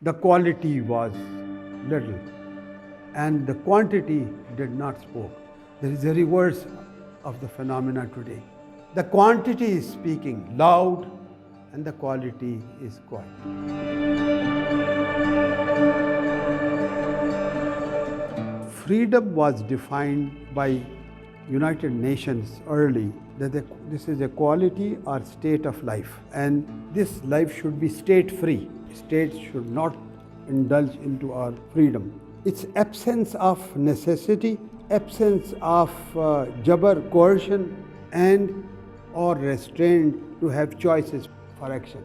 The quality was little and the quantity did not spoke. There is a reverse of the phenomena today. The quantity is speaking loud and the quality is quiet. Freedom was defined by United Nations early that this is a quality or state of life, and this life should be state-free. States should not indulge into our freedom. It's absence of necessity, absence of jabr, coercion, and or restraint to have choices for action.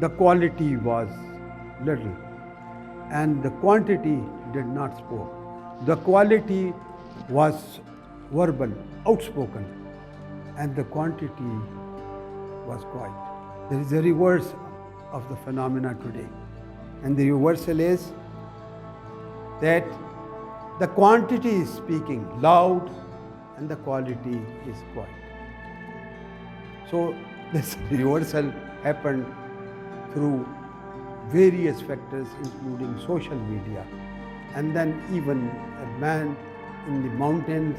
The quality was little and the quantity did not spoke. The quality was verbal, outspoken, and the quantity was quiet. There is a reverse of the phenomena today, and the reversal is that the quantity is speaking loud and the quality is quiet. So this reversal happened through various factors including social media, and then even a man in the mountains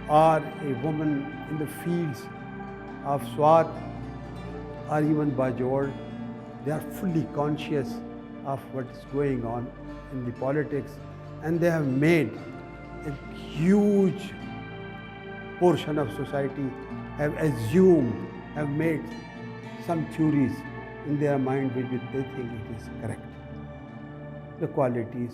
or a woman in the fields of Swat or even Bajor, they are fully conscious of what is going on in the politics, and they have made a huge portion of society have assumed, have made some theories in their mind which they think it is correct. The quality is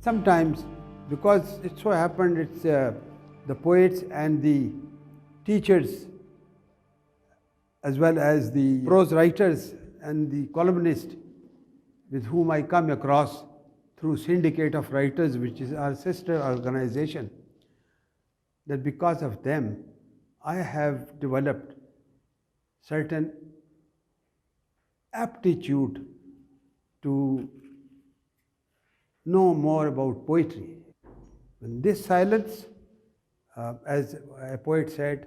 Sometimes because it so happened it's the poets and the teachers as well as the prose writers and the columnists with whom I come across through Syndicate of Writers, which is our sister organization, that because of them I have developed certain aptitude to know more about poetry. In this silence, as a poet said,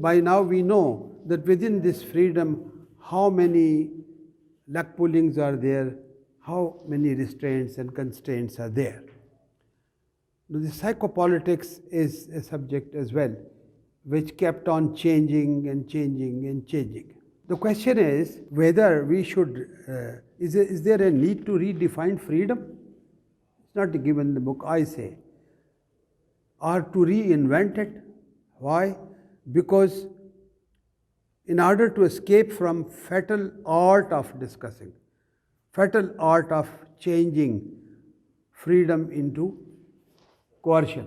By now we know that within this freedom how many leg pullings are there, how many restraints and constraints are there. The psychopolitics is a subject as well, which kept on changing and changing and changing. The question is whether we should, is there a need to redefine freedom? It's not given in the book, I say. Or to reinvent it. Why? Because in order to escape from fatal art of discussing, fatal art of changing freedom into coercion.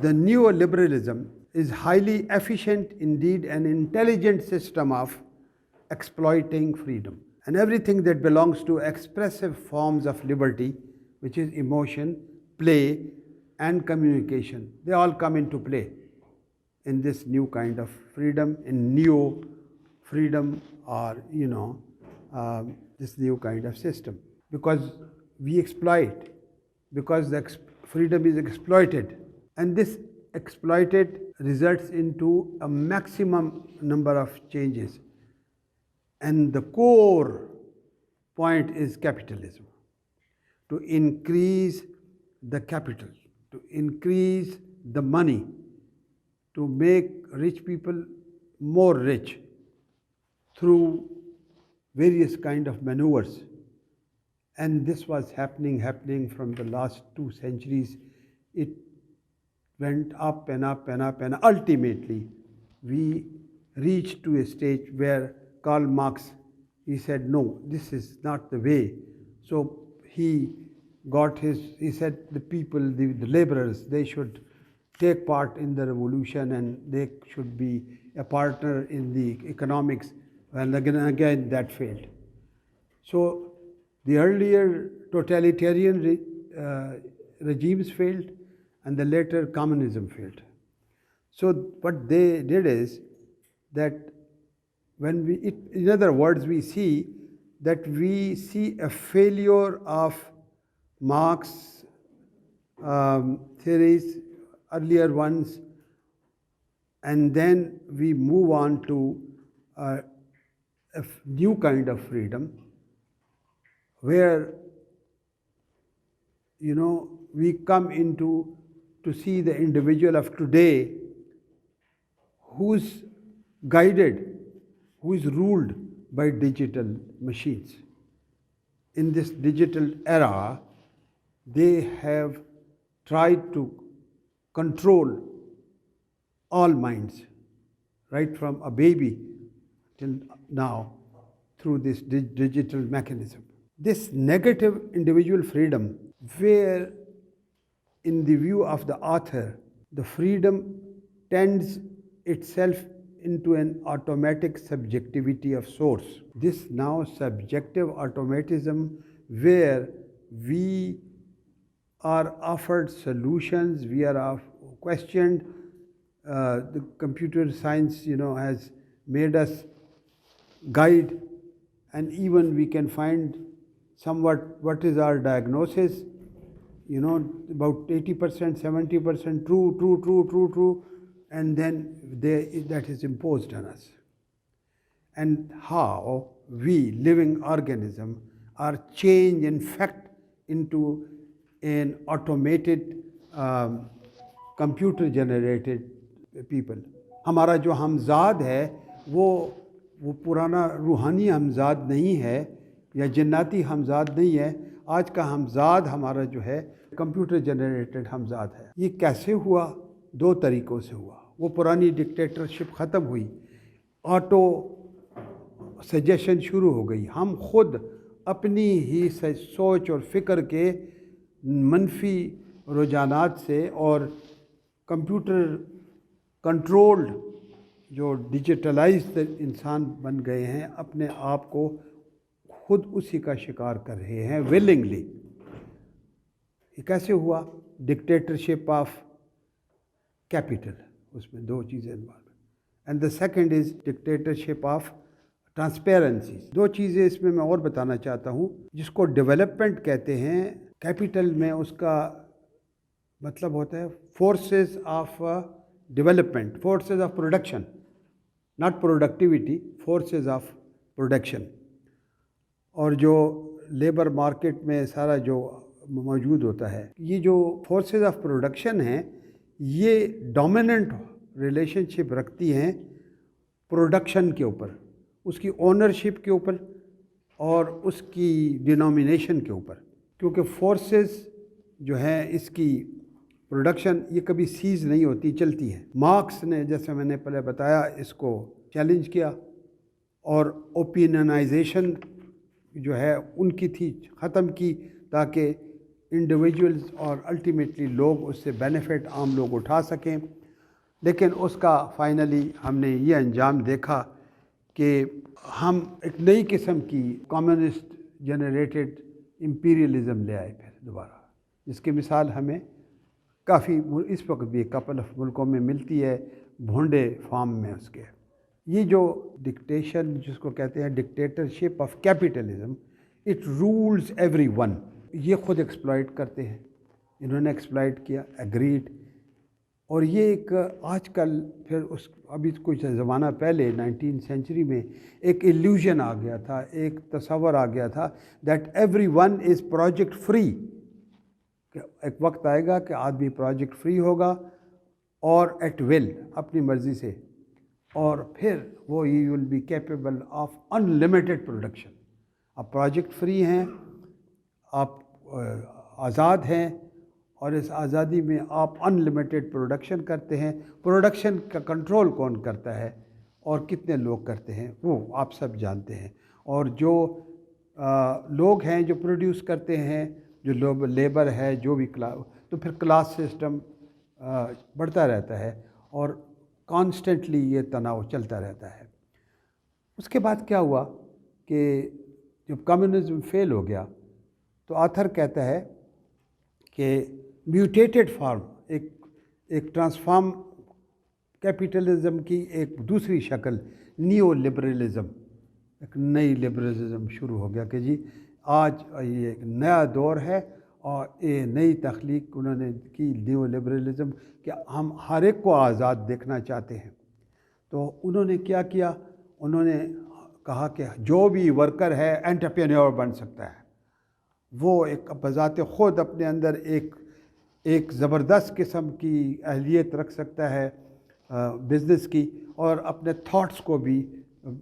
The neoliberalism is highly efficient, indeed an intelligent system of exploiting freedom. And everything that belongs to expressive forms of liberty, which is emotion, play, and communication, they all come into play in this new kind of freedom, in neo-freedom, or this new kind of system. Because we exploit, because the freedom is exploited, and this exploited results into a maximum number of changes. And the core point is capitalism. To increase the capital, to increase the money, to make rich people more rich through various kind of maneuvers. And this was happening from the last 2 centuries. It went up and up and up, and ultimately we reached to a stage where Karl Marx, he said, no, this is not the way. So he said the people, the laborers, they should take part in the revolution and they should be a partner in the economics. And again that failed. So the earlier totalitarian regimes failed and the later communism failed. So what they did is that in other words, we see a failure of Marx theories, earlier ones, and then we move on to a new kind of freedom where, we come to see the individual of today who's guided, who is ruled by digital machines. In this digital era, they have tried to control all minds, right from a baby till now, through this digital mechanism. This negative individual freedom, where in the view of the author, the freedom tends itself into an automatic subjectivity of source. This now subjective automatism where we are offered solutions, we are questioned. The computer science, has made us guide, and even we can find somewhat what is our diagnosis, about 80%, 70% true, and then that is imposed on us. And how we, living organism, are changed in fact into an automated computer generated people. ہمارا جو ہمزاد ہے وہ پرانا روحانی ہمزاد نہیں ہے یا جناتی ہمزاد نہیں ہے. آج کا ہمزاد ہمارا جو ہے کمپیوٹر جنریٹڈ ہمزاد ہے. یہ کیسے ہوا؟ دو طریقوں سے ہوا. وہ پرانی ڈکٹیٹرشپ ختم ہوئی, آٹو سجیشن شروع ہو گئی. ہم خود اپنی ہی سوچ اور فکر کے منفی رجحانات سے اور کمپیوٹر کنٹرولڈ جو ڈیجیٹلائزڈ انسان بن گئے ہیں, اپنے آپ کو خود اسی کا شکار کر رہے ہیں ولنگلی. یہ کیسے ہوا؟ ڈکٹیٹرشپ آف کیپٹل, اس میں دو چیزیں involve. And the second is dictatorship of transparency. دو چیزیں اس میں اور بتانا چاہتا ہوں. جس کو ڈیولپمنٹ کہتے ہیں, کیپٹل میں اس کا مطلب ہوتا ہے forces of development, forces of production, not productivity, forces of production. اور جو لیبر مارکیٹ میں سارا جو موجود ہوتا ہے, یہ جو فورسز آف پروڈکشن ہیں, یہ ڈومیننٹ ریلیشن شپ رکھتی ہیں پروڈکشن کے اوپر, اس کی اونرشپ کے اوپر اور اس کی ڈینومینیشن کے اوپر. کیونکہ فورسز جو ہیں اس کی پروڈکشن یہ کبھی سیز نہیں ہوتی, چلتی ہے. مارکس نے, جیسے میں نے پہلے بتایا, اس کو چیلنج کیا اور اوپینینائزیشن جو ہے ان کی تھی ختم کی, تاکہ انڈیویجولز اور الٹیمیٹلی لوگ اس سے بینیفٹ عام لوگ اٹھا سکیں. لیکن اس کا فائنلی ہم نے یہ انجام دیکھا کہ ہم ایک نئی قسم کی کمیونسٹ جنریٹڈ امپیریلزم لے آئے پھر دوبارہ, جس کی مثال ہمیں کافی اس وقت بھی کپل آف ملکوں میں ملتی ہے, بھونڈے فارم میں اس کے. یہ جو ڈکٹیشن جس کو کہتے ہیں dictatorship of capitalism, it rules everyone. یہ خود ایکسپلائٹ کرتے ہیں, انہوں نے ایکسپلائٹ کیا, ایگریڈ. اور یہ ایک آج کل پھر ابھی کچھ زمانہ پہلے 19 سینچری میں ایک ایلیوژن آ گیا تھا, ایک تصور آ گیا تھا that every one is project free. کہ ایک وقت آئے گا کہ آدمی پروجیکٹ فری ہوگا اور ایٹ ول, اپنی مرضی سے, اور پھر وہ you will be capable of unlimited production. آپ پروجیکٹ فری ہیں, آپ آزاد ہیں, اور اس آزادی میں آپ ان لمیٹڈ پروڈکشن کرتے ہیں. پروڈکشن کا کنٹرول کون کرتا ہے اور کتنے لوگ کرتے ہیں وہ آپ سب جانتے ہیں. اور جو لوگ ہیں جو پروڈیوس کرتے ہیں، جو لوگ لیبر ہے، جو بھی تو پھر کلاس سسٹم بڑھتا رہتا ہے اور کانسٹنٹلی یہ تناؤ چلتا رہتا ہے. اس کے بعد کیا ہوا کہ جب کمیونزم فیل ہو گیا تو آتھر کہتا ہے کہ میوٹیٹڈ فارم، ایک ٹرانسفارم کیپیٹلزم کی ایک دوسری شکل، نیو لبرلزم، ایک نئی لبرلزم شروع ہو گیا کہ جی آج یہ ایک نیا دور ہے اور یہ نئی تخلیق انہوں نے کی نیو لبرلزم کہ ہم ہر ایک کو آزاد دیکھنا چاہتے ہیں. تو انہوں نے کیا کیا، انہوں نے کہا کہ جو بھی ورکر ہے انٹرپرینیور بن سکتا ہے. وہ ایک بذات خود اپنے اندر ایک زبردست قسم کی اہلیت رکھ سکتا ہے بزنس کی، اور اپنے تھاٹس کو بھی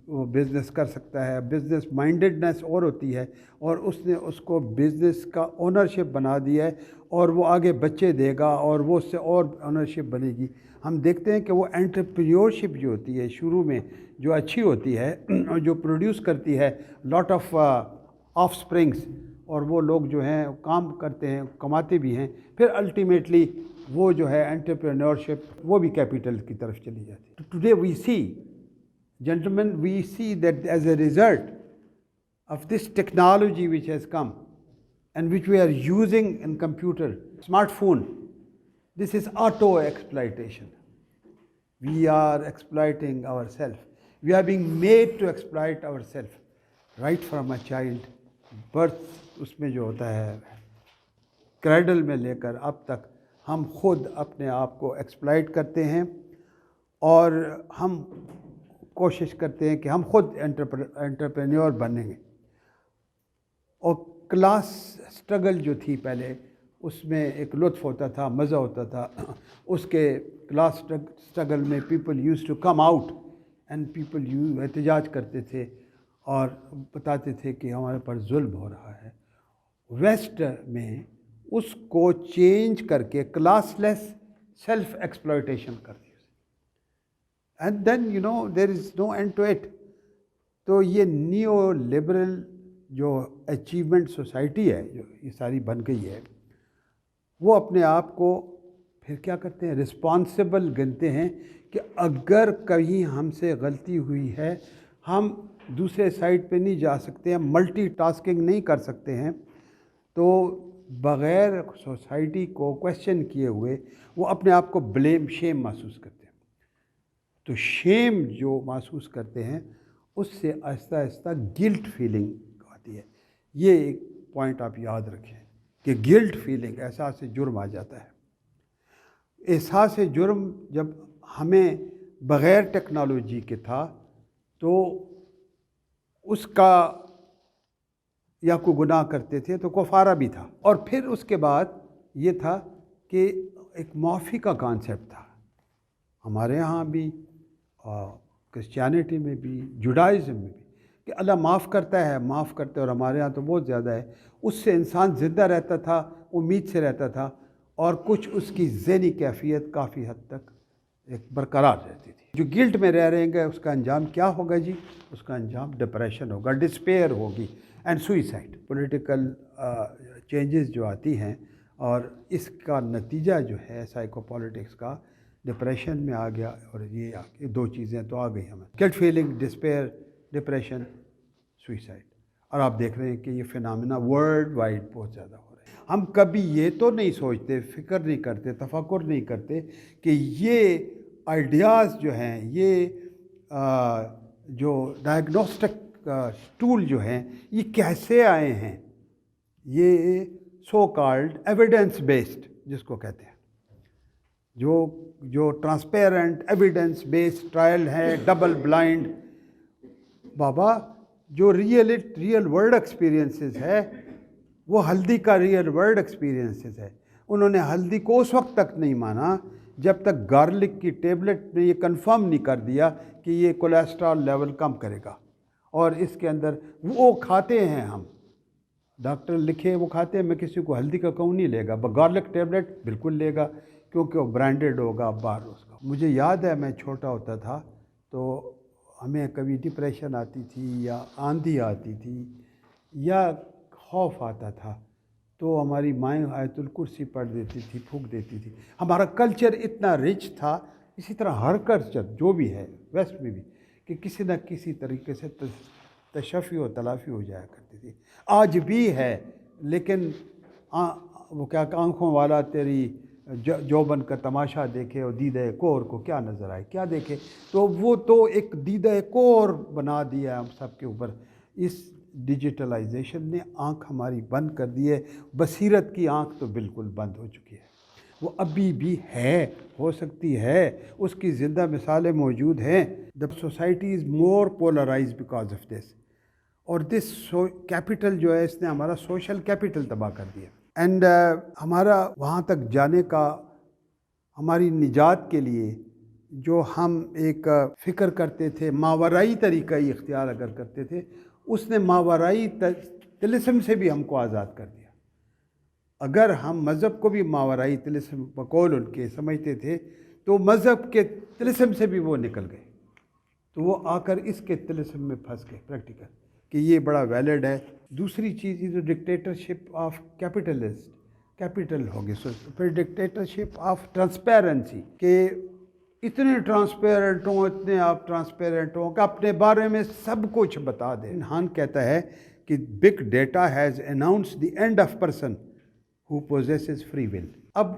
وہ بزنس کر سکتا ہے. بزنس مائنڈڈنس اور ہوتی ہے، اور اس نے اس کو بزنس کا اونرشپ بنا دیا ہے، اور وہ آگے بچے دے گا اور وہ اس سے اور اونرشپ بنے گی. ہم دیکھتے ہیں کہ وہ انٹرپرینیورشپ جو ہوتی ہے شروع میں جو اچھی ہوتی ہے اور جو پروڈیوس کرتی ہے لاٹ آف آف اسپرنگس، اور وہ لوگ جو ہیں کام کرتے ہیں، کماتے بھی ہیں، پھر الٹیمیٹلی وہ جو ہے انٹرپرینیورشپ وہ بھی کیپیٹل کی طرف چلی جاتی ہے. Today we see gentlemen, we see that as a result of this technology which has come and which we are using in computer, smartphone, this is auto exploitation. We are exploiting ourselves. We are being made to exploit ourselves right from a child birth. اس میں جو ہوتا ہے cradle میں لے کر اب تک ہم خود اپنے آپ کو ایکسپلائٹ کرتے ہیں، اور ہم کوشش کرتے ہیں کہ ہم خود انٹرپرینیور بنیں گے. اور کلاس سٹرگل جو تھی پہلے، اس میں ایک لطف ہوتا تھا، مزہ ہوتا تھا. اس کے کلاس سٹرگل میں people use to come out and people احتجاج کرتے تھے اور بتاتے تھے کہ ہمارے پر ظلم ہو رہا ہے. ویسٹ میں اس کو چینج کر کے کلاس لیس سیلف ایکسپلائٹیشن کر دی. And then there is no end to it. تو یہ نیو لبرل جو اچیومنٹ سوسائٹی ہے جو یہ ساری بن گئی ہے، وہ اپنے آپ کو پھر کیا کرتے ہیں، رسپانسبل گنتے ہیں کہ اگر کہیں ہم سے غلطی ہوئی ہے، ہم دوسرے سائڈ پہ نہیں جا سکتے ہیں، ملٹی ٹاسکنگ نہیں کر سکتے ہیں. تو بغیر سوسائٹی کو کویسچن کیے ہوئے وہ اپنے آپ کو بلیم، شیم محسوس کرتے ہیں. تو شیم جو محسوس کرتے ہیں اس سے آہستہ آہستہ گلٹ فیلنگ آتی ہے. یہ ایک پوائنٹ آپ یاد رکھیں کہ گلٹ فیلنگ، احساس جرم آ جاتا ہے. احساس جرم جب ہمیں بغیر ٹیکنالوجی کے تھا تو اس کا یا کوئی گناہ کرتے تھے تو کفارہ بھی تھا. اور پھر اس کے بعد یہ تھا کہ ایک معافی کا کانسیپٹ تھا ہمارے ہاں بھی، کرسچینٹی میں بھی، جوڈائزم میں بھی، کہ اللہ معاف کرتا ہے، معاف کرتے، اور ہمارے ہاں تو بہت زیادہ ہے. اس سے انسان زندہ رہتا تھا، امید سے رہتا تھا، اور کچھ اس کی ذہنی کیفیت کافی حد تک ایک برقرار رہتی تھی. جو گلٹ میں رہیں گے اس کا انجام کیا ہوگا جی؟ اس کا انجام ڈپریشن ہوگا، ڈسپیئر ہوگی اینڈ سوئسائڈ. پولیٹیکل چینجز جو آتی ہیں اور اس کا نتیجہ جو ہے سائیکو پالیٹکس کا، ڈپریشن میں آ گیا. اور یہ دو چیزیں تو آ گئی ہمیں، guilt feeling, despair, depression, suicide. اور آپ دیکھ رہے ہیں کہ یہ فینامنا ورلڈ وائڈ بہت زیادہ ہو رہے ہیں. ہم کبھی یہ تو نہیں سوچتے، فکر نہیں کرتے، تفکر نہیں کرتے کہ یہ آئیڈیاز جو ہیں، یہ جو ڈائگنوسٹک ٹول جو ہیں، یہ کیسے آئے ہیں. یہ سو کالڈ ایویڈنس بیسڈ جس کو کہتے ہیں، جو ٹرانسپیرنٹ ایویڈنس بیسڈ ٹرائل ہے، ڈبل بلائنڈ. بابا جو ریئل ورلڈ ایکسپیرینسز ہے وہ ہلدی کا ریئل ورلڈ ایکسپیرینسز ہے. انہوں نے ہلدی کو اس وقت تک نہیں مانا جب تک گارلک کی ٹیبلٹ نے یہ کنفرم نہیں کر دیا کہ یہ کولیسٹرول لیول کم کرے گا. اور اس کے اندر وہ کھاتے ہیں، ہم ڈاکٹر لکھے وہ کھاتے ہیں. میں کسی کو ہلدی کا کہوں نہیں لے گا، گارلک ٹیبلٹ بالکل لے گا کیونکہ وہ برانڈڈ ہوگا باہر اس کا. مجھے یاد ہے میں چھوٹا ہوتا تھا تو ہمیں کبھی ڈپریشن آتی تھی یا آندھی آتی تھی یا خوف آتا تھا تو ہماری مائیں آیت الکرسی پڑھ دیتی تھی، پھونک دیتی تھی. ہمارا کلچر اتنا رچ تھا. اسی طرح ہر کلچر جو بھی ہے ویسٹ میں بھی کہ کسی نہ کسی طریقے سے تشفی و تلافی ہو جایا کرتی تھی. آج بھی ہے، لیکن وہ کیا کہ آنکھوں والا تیری جوبن کا تماشا دیکھے اور دیدہ کور کو کیا نظر آئے، کیا دیکھے. تو وہ تو ایک دیدہ کور بنا دیا ہے ہم سب کے اوپر. اس ڈیجیٹلائزیشن نے آنکھ ہماری بند کر دی ہے. بصیرت کی آنکھ تو بالکل بند ہو چکی ہے. وہ ابھی بھی ہے، ہو سکتی ہے، اس کی زندہ مثالیں موجود ہیں. The society is more polarise because of this. اور دس کیپٹل جو ہے اس نے ہمارا سوشل کیپٹل تباہ کر دیا. اینڈ ہمارا وہاں تک جانے کا، ہماری نجات کے لیے جو ہم ایک فکر کرتے تھے، ماورائی طریقہ ہی اختیار اگر کرتے تھے، اس نے ماورائی طلسم سے بھی ہم کو آزاد کر دیا. اگر ہم مذہب کو بھی ماورائی طلسم بقول ان کے سمجھتے تھے تو مذہب کے طلسم سے بھی وہ نکل گئے. تو وہ آ کر اس کے طلسم میں پھنس گئے پریکٹیکل کہ یہ بڑا ویلڈ ہے. دوسری چیز یہ جو ڈکٹیٹرشپ آف کیپٹلسٹ کیپٹل ہو گئی. پھر ڈکٹیٹرشپ آف ٹرانسپیرنسی کہ اتنے ٹرانسپیرنٹ ہوں، اتنے آپ ٹرانسپیرنٹ ہوں کہ اپنے بارے میں سب کچھ بتا دیں. ہان کہتا ہے کہ big data has announce the end of person who possesses free will. اب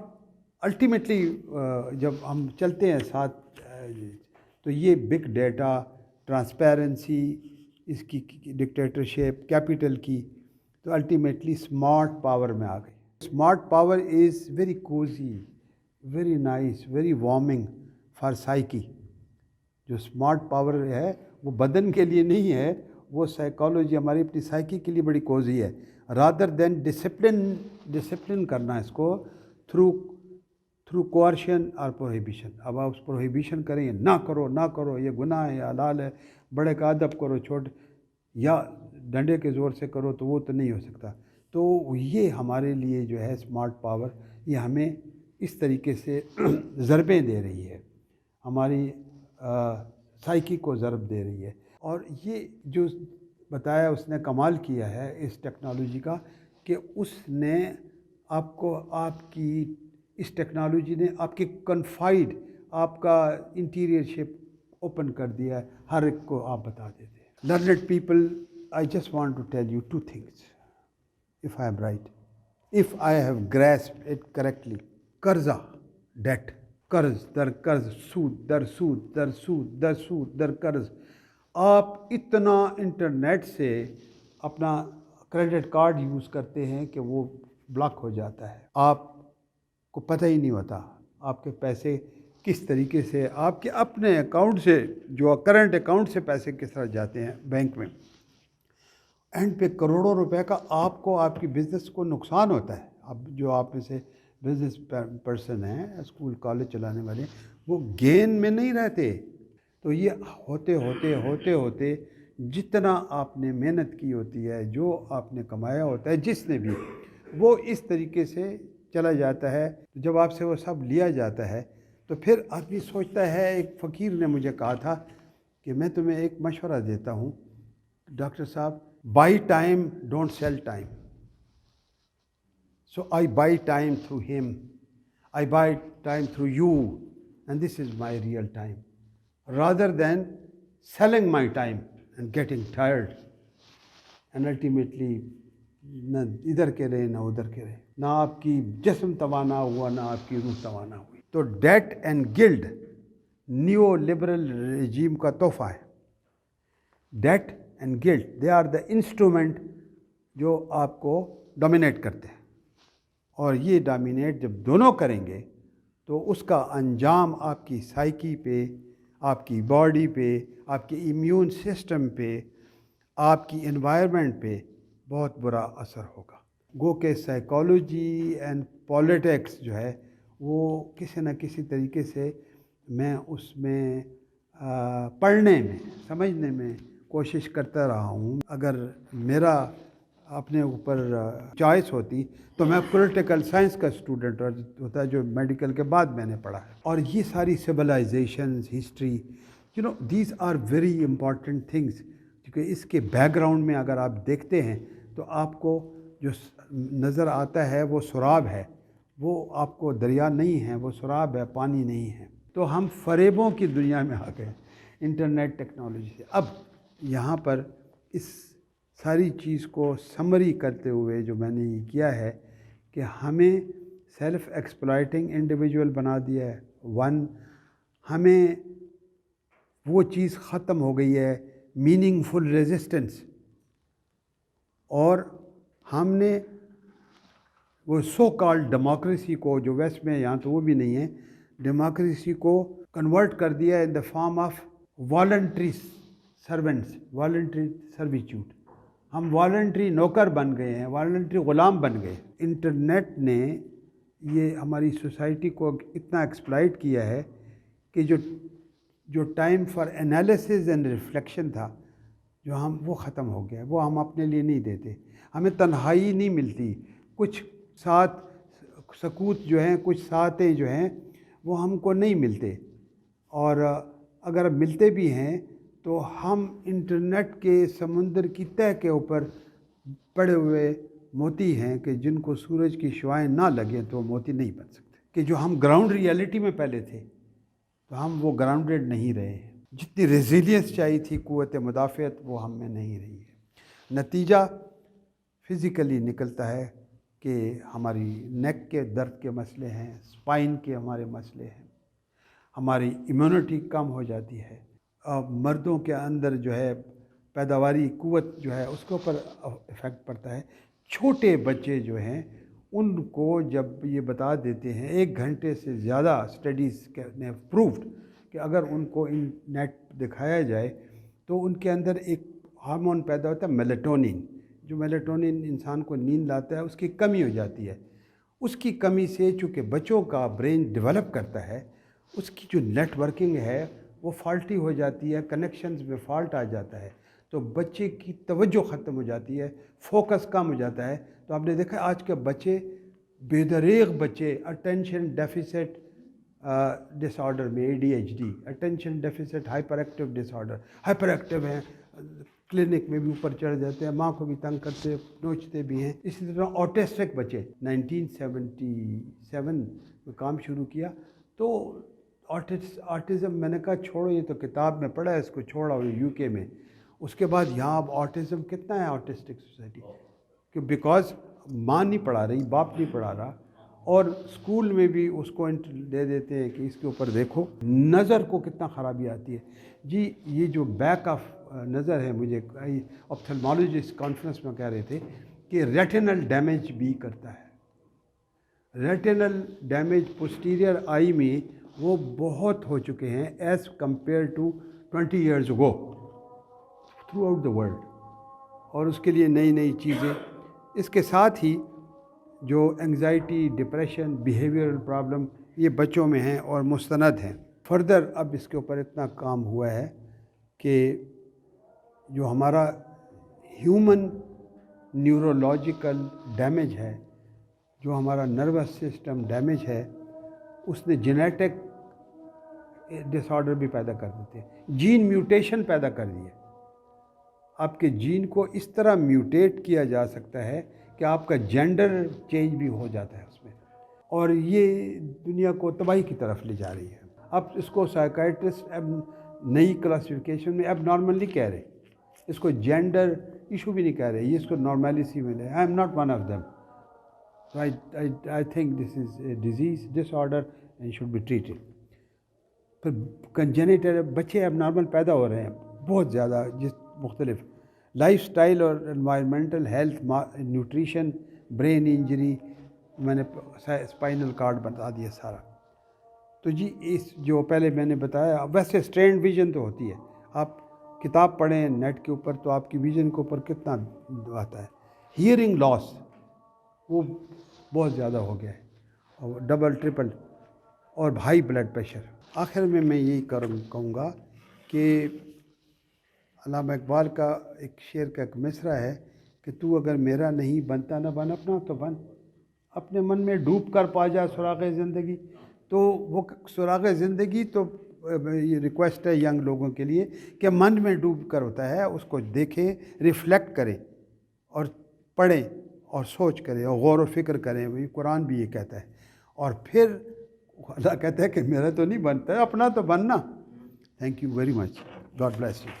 الٹیمیٹلی جب ہم چلتے ہیں ساتھ تو یہ بگ ڈیٹا، ٹرانسپیرنسی، اس کی ڈکٹیٹرشپ کیپٹل کی، تو الٹیمیٹلی اسمارٹ پاور میں آ گئی. Smart power is very cosy, very nice, very warming for psyche. جو اسمارٹ پاور ہے وہ بدن کے لیے نہیں ہے، وہ سائیکالوجی ہماری اپنی سائیکی کے لیے بڑی کوزی ہے. رادر دین ڈسپلن کرنا اس کو تھرو کوارشن اور پروہیبیشن. اب آپ پروہیبیشن کریں، یہ نہ کرو، نہ کرو، یہ گناہ ہے، یہ حلال ہے، بڑے کا ادب کرو، چھوٹے یا ڈنڈے کے زور سے کرو، تو وہ تو نہیں ہو سکتا. تو یہ ہمارے لیے جو ہے اسمارٹ پاور، یہ ہمیں اس طریقے سے ضربیں دے رہی ہے، ہماری سائیکی کو ضرب دے رہی ہے. اور یہ جو بتایا اس نے کمال کیا ہے اس ٹیکنالوجی کا کہ اس نے آپ کو، آپ کی اس ٹیکنالوجی نے آپ کی کنفائڈ، آپ کا انٹیریئر شپ اوپن کر دیا ہے. ہر ایک کو آپ بتا دیتے ہیں. Learned people, I just want to tell you two things if I am right, if I have grasped it correctly. قرضہ، ڈیٹ، قرض در قرض، سود در سود در سود در سود در قرض. آپ اتنا انٹرنیٹ سے اپنا کریڈٹ کارڈ یوز کرتے ہیں کہ وہ بلاک ہو جاتا ہے. آپ کو پتہ ہی نہیں ہوتا آپ کے پیسے کس طریقے سے آپ کے اپنے اکاؤنٹ سے، جو کرنٹ اکاؤنٹ سے پیسے کس طرح جاتے ہیں بینک میں. اینڈ پہ کروڑوں روپے کا آپ کو، آپ کی بزنس کو نقصان ہوتا ہے. اب جو آپ میں سے بزنس پرسن ہیں، اسکول کالج چلانے والے، وہ گین میں نہیں رہتے. تو یہ ہوتے ہوتے ہوتے ہوتے جتنا آپ نے محنت کی ہوتی ہے، جو آپ نے کمایا ہوتا ہے، جس نے بھی، وہ اس طریقے سے چلا جاتا ہے. جب آپ سے وہ سب لیا جاتا ہے تو پھر آدمی سوچتا ہے. ایک فقیر نے مجھے کہا تھا کہ میں تمہیں ایک مشورہ دیتا ہوں ڈاکٹر صاحب، by time, don't cell time. So I by time through ham, I by time through you, and this is my real time. rather than selling my time and getting tired and ultimately نہ ادھر کے رہے نہ ادھر کے رہے، نہ آپ کی جسم توانا ہوا نہ آپ کی روح توانا ہوئی. تو debt and guilt neo liberal regime کا تحفہ ہے. Debt and guilt, they are the instrument جو آپ کو ڈومینیٹ کرتے ہیں. اور یہ ڈومینیٹ جب دونوں کریں گے تو اس کا انجام آپ کی سائیکی پہ، آپ کی باڈی پہ، آپ کے امیون سسٹم پہ، آپ کی انوائرمنٹ پہ بہت برا اثر ہوگا. گو کہ سائیکالوجی اینڈ پولیٹکس جو ہے وہ کسی نہ کسی طریقے سے میں اس میں پڑھنے میں، سمجھنے میں کوشش کرتا رہا ہوں. اگر میرا اپنے اوپر چوائس ہوتی تو میں پولیٹیکل سائنس کا اسٹوڈنٹ ہوتا، جو میڈیکل کے بعد میں نے پڑھا ہے. اور یہ ساری civilisations, history, these are very important things, کیونکہ اس کے بیک گراؤنڈ میں اگر آپ دیکھتے ہیں تو آپ کو جو نظر آتا ہے وہ سراب ہے، وہ آپ کو دریا نہیں ہے، وہ سراب ہے، پانی نہیں ہے۔ تو ہم فریبوں کی دنیا میں آ گئے انٹرنیٹ ٹیکنالوجی سے۔ اب یہاں پر اس ساری چیز کو سمری کرتے ہوئے جو میں نے یہ کیا ہے کہ ہمیں سیلف ایکسپلائٹنگ انڈیویجول بنا دیا ہے، ون، ہمیں وہ چیز ختم ہو گئی ہے میننگ فل ریزسٹنس، اور ہم نے وہ سو کالڈ ڈیموکریسی کو، جو ویسٹ میں یہاں تو وہ بھی نہیں ہے، ڈیموکریسی کو کنورٹ کر دیا in the form of voluntary servants, voluntary servitude. ہم والنٹری نوکر بن گئے ہیں، والنٹری غلام بن گئے۔ انٹرنیٹ نے یہ ہماری سوسائٹی کو اتنا ایکسپلائٹ کیا ہے کہ جو time for analysis and reflection تھا، وہ ختم ہو گیا، وہ ہم اپنے لیے نہیں دیتے۔ ہمیں تنہائی نہیں ملتی، کچھ ساتھ سکوت جو ہیں، کچھ ساتیں جو ہیں وہ ہم کو نہیں ملتے، اور اگر ملتے بھی ہیں تو ہم انٹرنیٹ کے سمندر کی تہہ کے اوپر پڑے ہوئے موتی ہیں کہ جن کو سورج کی شعائیں نہ لگیں تو موتی نہیں بن سکتے، کہ جو ہم گراؤنڈ ریئلٹی میں پہلے تھے تو ہم وہ گراؤنڈڈ نہیں رہے ہیں۔ جتنی ریزیلینس چاہیے تھی، قوت مدافعت، وہ ہم میں نہیں رہی ہے۔ نتیجہ فزیکلی نکلتا ہے کہ ہماری نیک کے درد کے مسئلے ہیں، اسپائن کے ہمارے مسئلے ہیں، ہماری امیونٹی کم ہو جاتی ہے، مردوں کے اندر جو ہے پیداواری قوت جو ہے اس کے اوپر افیکٹ پڑتا ہے۔ چھوٹے بچے جو ہیں ان کو جب یہ بتا دیتے ہیں 1 گھنٹے سے زیادہ، اسٹڈیز نے پروفڈ کہ اگر ان کو نیٹ دکھایا جائے تو ان کے اندر ایک ہارمون پیدا ہوتا ہے میلیٹونین، جو میلیٹونین انسان کو نیند لاتا ہے، اس کی کمی ہو جاتی ہے۔ اس کی کمی سے چونکہ بچوں کا برین ڈیولپ کرتا ہے، اس کی جو نیٹ ورکنگ ہے وہ فالٹی ہو جاتی ہے، کنیکشنز میں فالٹ آ جاتا ہے، تو بچے کی توجہ ختم ہو جاتی ہے، فوکس کم ہو جاتا ہے۔ تو آپ نے دیکھا آج کے بچے، بے دریغ بچے، اٹینشن ڈیفیسٹ ڈس آرڈر میں، ADHD، attention deficit hyperactive disorder, hyperactive ہیں، کلینک میں بھی اوپر چڑھ جاتے ہیں، ماں کو بھی تنگ کرتے، نوچتے بھی ہیں۔ اسی طرح آٹسٹک بچے، 1977 میں کام شروع کیا تو آٹزم، میں نے کہا چھوڑو، یہ تو کتاب میں پڑھا ہے، اس کو چھوڑا ہوئے UK میں۔ اس کے بعد یہاں اب آٹزم کتنا ہے آٹسٹک سوسائٹی، کہ بیکاز ماں نہیں پڑھا رہی، باپ نہیں پڑھا رہا، اور اسکول میں بھی اس کو دے دیتے ہیں کہ اس کے اوپر دیکھو۔ نظر کو کتنا خرابی آتی ہے جی۔ یہ جو بیک آف نظر ہے، مجھے آپتھلمالوجسٹ کانفرنس میں کہہ رہے تھے کہ ریٹینل ڈیمیج بھی کرتا ہے۔ ریٹینل ڈیمیج پوسٹیریئر آئی میں وہ بہت ہو چکے ہیں as compare to 20 years ago throughout the world, اور اس کے لیے نئی نئی چیزیں۔ اس کے ساتھ ہی جو انگزائٹی، ڈپریشن، بیہیویئرل پرابلم، یہ بچوں میں ہیں اور مستند ہیں۔ فردر اب اس کے اوپر اتنا کام ہوا ہے کہ جو ہمارا ہیومن نیورولوجیکل ڈیمیج ہے، جو ہمارا نروس سسٹم ڈیمیج ہے، اس نے جینیٹک ڈس آرڈر بھی پیدا کر دیتے ہیں، جین میوٹیشن پیدا کر دیے۔ آپ کے جین کو اس طرح میوٹیٹ کیا جا سکتا ہے کہ آپ کا جینڈر چینج بھی ہو جاتا ہے اس میں، اور یہ دنیا کو تباہی کی طرف لے جا رہی ہے۔ اب اس کو سائیکائٹرسٹ اب نئی کلاسیفیکیشن میں اب نارمل نہیں کہہ رہے، اس کو جینڈر ایشو بھی نہیں کہہ رہے، یہ اس کو نارملیسی میں لے۔ I am not one of them, I think this is a disease, disorder and should be treated. پھر کنجینیٹل بچے اب نارمل پیدا ہو رہے ہیں بہت زیادہ، جس مختلف لائف سٹائل اور environmental health, nutrition, brain injury, میں نے اسپائنل کارڈ بتا دیا سارا۔ تو جی اس جو پہلے میں نے بتایا، ویسے اسٹرینڈ ویژن تو ہوتی ہے، آپ کتاب پڑھیں نیٹ کے اوپر تو آپ کی ویژن کے اوپر کتنا آتا ہے۔ ہیئرنگ لاس وہ بہت زیادہ ہو گیا ہے، اور ڈبل ٹرپل، اور ہائی بلڈ پریشر۔ آخر میں یہی کہوں گا کہ علامہ اقبال کا ایک شعر کا ایک مصرع ہے کہ تو اگر میرا نہیں بنتا نہ بن اپنا تو بن اپنے من میں ڈوب کر پا جا سراغ زندگی۔ تو وہ سراغ زندگی تو یہ ریکویسٹ ہے ینگ لوگوں کے لیے کہ من میں ڈوب کر ہوتا ہے اس کو دیکھیں، ریفلیکٹ کریں اور پڑھیں اور سوچ کریں اور غور و فکر کریں. قرآن بھی یہ کہتا ہے. اور پھر اللہ کہتا ہے کہ میرا تو نہیں بنتا ہے، اپنا تو بننا. Thank you very much. God bless you.